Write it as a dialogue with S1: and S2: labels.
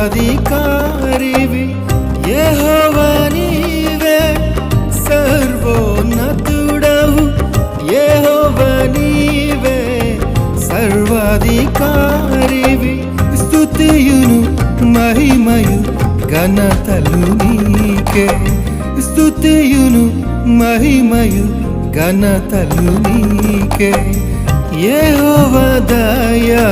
S1: సర్వాధికారివి యెహోవా నీవే, సర్వోన్నతుడవు యెహోవా నీవే, సర్వాధికారివి. స్తుతియును మహిమయు ఘనతలు నీకే, స్తుతియును మహిమయు ఘనతలు నీకే. యెహోవా దయా